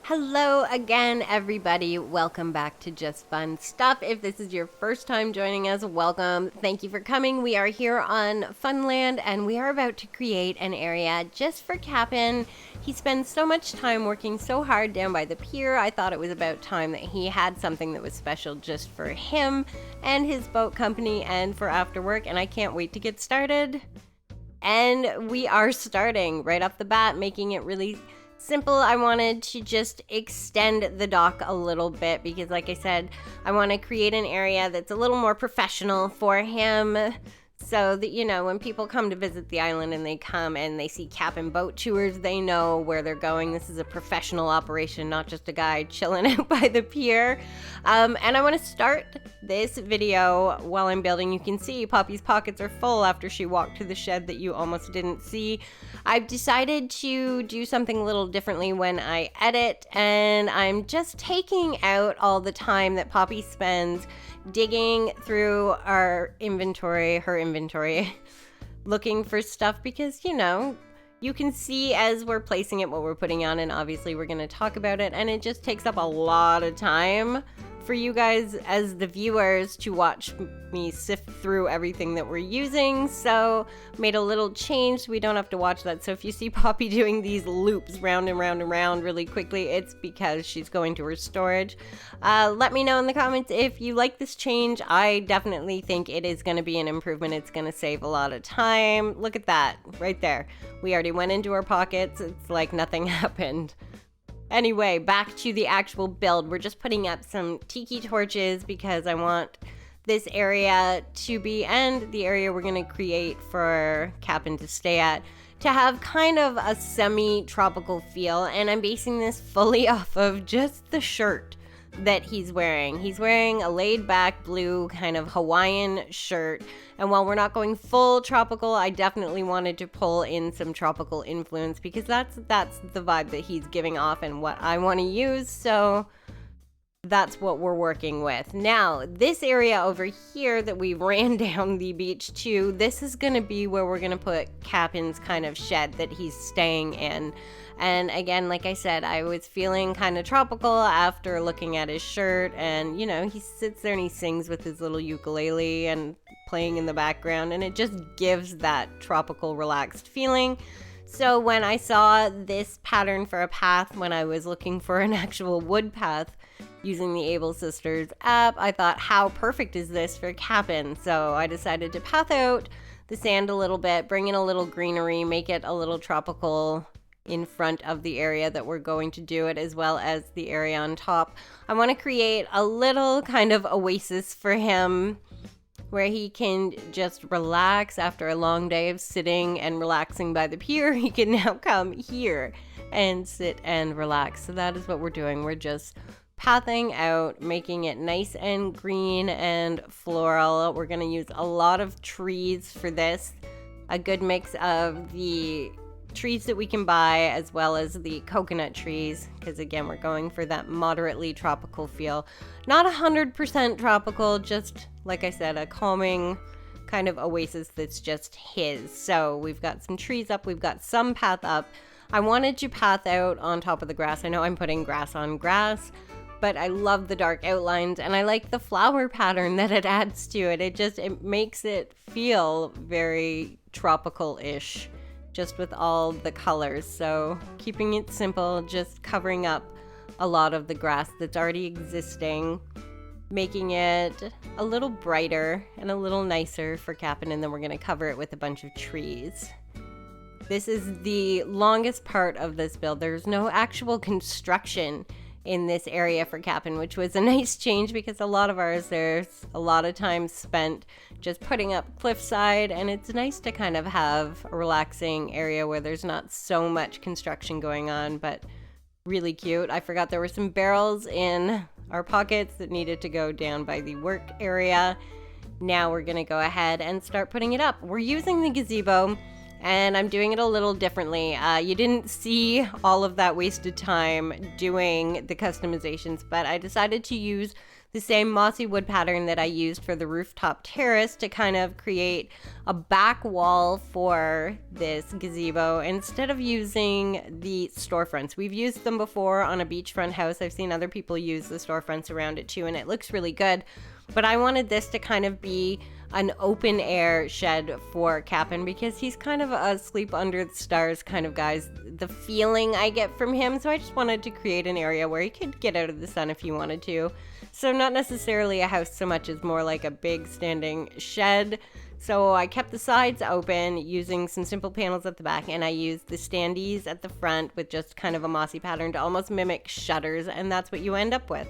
Hello again, everybody. Welcome back to Just Fun Stuff. If this is your first time joining us, welcome. Thank you for coming. We are here on Funland, and we are about to create an area just for KAPP'N. He spends so much time working so hard down by the pier. I thought it was about time that he had something that was special just for him and his boat company and for after work, and I can't wait to get started. And we are starting right off the bat, making it really simple. I wanted to just extend the dock a little bit because, like I said, I want to create an area that's a little more professional for him, so that, you know, when people come to visit the island and they come and they see KAPP'N boat tours, they know where they're going. This is a professional operation, not just a guy chilling out by the pier. And I want to start this video while I'm building. You can see Poppy's pockets are full after she walked to the shed that you almost didn't see. I've decided to do something a little differently when I edit, and I'm just taking out all the time that Poppy spends digging through her inventory, looking for stuff because, you know, you can see as we're placing it what we're putting on, and obviously we're going to talk about it, and it just takes up a lot of time for you guys as the viewers to watch me sift through everything that we're using. So made a little change so we don't have to watch that. So if you see Poppy doing these loops round and round and round really quickly, it's because she's going to her storage. Let me know in the comments if you like this change. I definitely think it is going to be an improvement. It's going to save a lot of time. Look at that right there. We already went into our pockets. It's like nothing happened. Anyway, back to the actual build. We're just putting up some tiki torches because I want this area to be, and the area we're going to create for KAPP'N to stay at, to have kind of a semi-tropical feel. And I'm basing this fully off of just the shirt that he's wearing. He's wearing a laid-back blue kind of Hawaiian shirt. And while we're not going full tropical, I definitely wanted to pull in some tropical influence because that's the vibe that he's giving off and what I want to use. So that's what we're working with. Now, this area over here that we ran down the beach to, this is going to be where we're going to put KAPP'N's kind of shed that he's staying in. And again, like I said, I was feeling kind of tropical after looking at his shirt, and, you know, he sits there and he sings with his little ukulele and playing in the background, and it just gives that tropical, relaxed feeling. So when I saw this pattern for a path, when I was looking for an actual wood path using the Able Sisters app, I thought, how perfect is this for KAPP'N? So I decided to path out the sand a little bit, bring in a little greenery, make it a little tropical in front of the area that we're going to do it, as well as the area on top. I want to create a little kind of oasis for him where he can just relax after a long day of sitting and relaxing by the pier. He can now come here and sit and relax. So that is what we're doing. We're just pathing out, making it nice and green and floral. We're going to use a lot of trees for this, a good mix of the trees that we can buy as well as the coconut trees, because again, we're going for that moderately tropical feel. Not 100% tropical, just like I said, a calming kind of oasis that's just his. So we've got some trees up, we've got some path up. I wanted to path out on top of the grass. I know I'm putting grass on grass, but I love the dark outlines and I like the flower pattern that it adds to it. It makes it feel very tropical-ish, just with all the colors. So keeping it simple, just covering up a lot of the grass that's already existing, making it a little brighter and a little nicer for KAPP'N, and then we're gonna cover it with a bunch of trees. This is the longest part of this build. There's no actual construction in this area for KAPP'N, which was a nice change because a lot of ours, there's a lot of time spent just putting up cliffside, and it's nice to kind of have a relaxing area where there's not so much construction going on, but really cute. I forgot there were some barrels in our pockets that needed to go down by the work area. Now we're gonna go ahead and start putting it up. We're using the gazebo, and I'm doing it a little differently. You didn't see all of that wasted time doing the customizations, but I decided to use the same mossy wood pattern that I used for the rooftop terrace to kind of create a back wall for this gazebo instead of using the storefronts. We've used them before on a beachfront house. I've seen other people use the storefronts around it too, and it looks really good. But I wanted this to kind of be an open air shed for KAPP'N because he's kind of a sleep under the stars kind of guy, the feeling I get from him. So I just wanted to create an area where he could get out of the sun if he wanted to. So not necessarily a house so much as more like a big standing shed. So I kept the sides open using some simple panels at the back, and I used the standees at the front with just kind of a mossy pattern to almost mimic shutters, and that's what you end up with.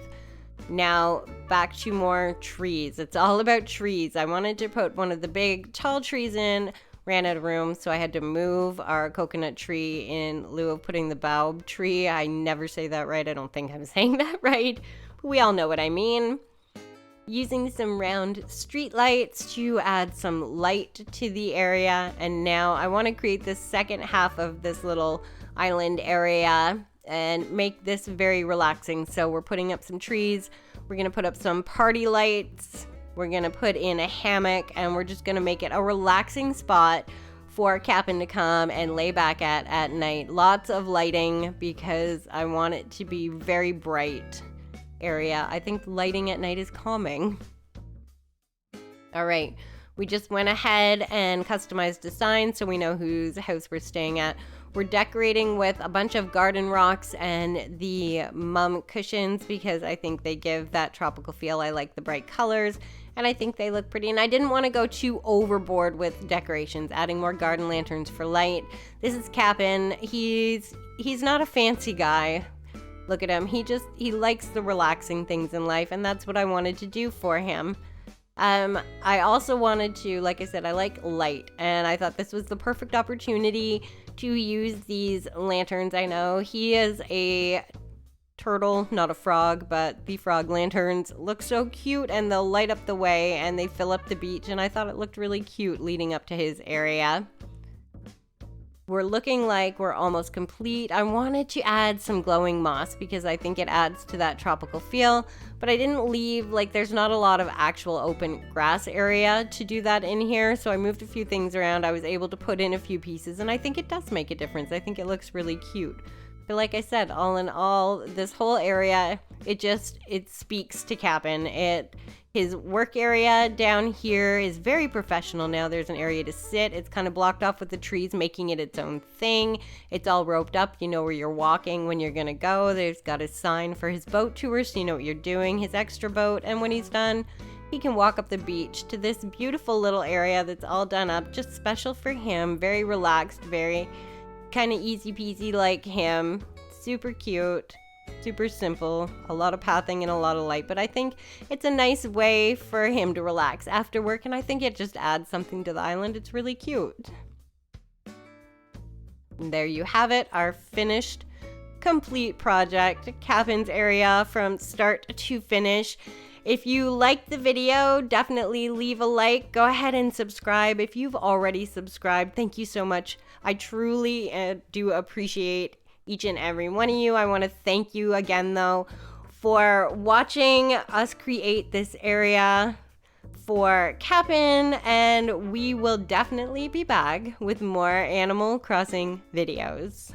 Now back to more trees. It's all about trees. I wanted to put one of the big tall trees in, ran out of room, so I had to move our coconut tree in lieu of putting the baobab tree. I never say that right. I don't think I'm saying that right, but we all know what I mean. Using some round street lights to add some light to the area, and now I want to create this second half of this little island area and make this very relaxing. So we're putting up some trees, we're gonna put up some party lights, we're gonna put in a hammock, and we're just gonna make it a relaxing spot for KAPP'N to come and lay back at night. Lots of lighting because I want it to be very bright area. I think lighting at night is calming. All right, we just went ahead and customized a sign so we know whose house we're staying at. We're decorating with a bunch of garden rocks and the mum cushions because I think they give that tropical feel. I like the bright colors and I think they look pretty. And I didn't want to go too overboard with decorations, adding more garden lanterns for light. This is KAPP'N. He's not a fancy guy. Look at him. He likes the relaxing things in life, and that's what I wanted to do for him. I also wanted to, like I said, I like light, and I thought this was the perfect opportunity to use these lanterns. I know he is a turtle, not a frog, but the frog lanterns look so cute, and they'll light up the way, and they fill up the beach, and I thought it looked really cute leading up to his area. We're looking like we're almost complete. I wanted to add some glowing moss because I think it adds to that tropical feel, but I didn't leave, like there's not a lot of actual open grass area to do that in here, so I moved a few things around. I was able to put in a few pieces, and I think it does make a difference. I think it looks really cute. But like I said, all in all, this whole area, it speaks to KAPP'N. His work area down here is very professional now. There's an area to sit. It's kind of blocked off with the trees, making it its own thing. It's all roped up. You know where you're walking when you're going to go. There's got a sign for his boat tour, so you know what you're doing, his extra boat. And when he's done, he can walk up the beach to this beautiful little area that's all done up, just special for him. Very relaxed, very kind of easy peasy like him. Super cute. Super simple, a lot of pathing and a lot of light, but I think it's a nice way for him to relax after work, and I think it just adds something to the island. It's really cute. And there you have it, our finished, complete project, KAPP'N's area from start to finish. If you liked the video, definitely leave a like. Go ahead and subscribe. If you've already subscribed, thank you so much. I truly do appreciate each and every one of you. I want to thank you again, though, for watching us create this area for KAPP'N, and we will definitely be back with more Animal Crossing videos.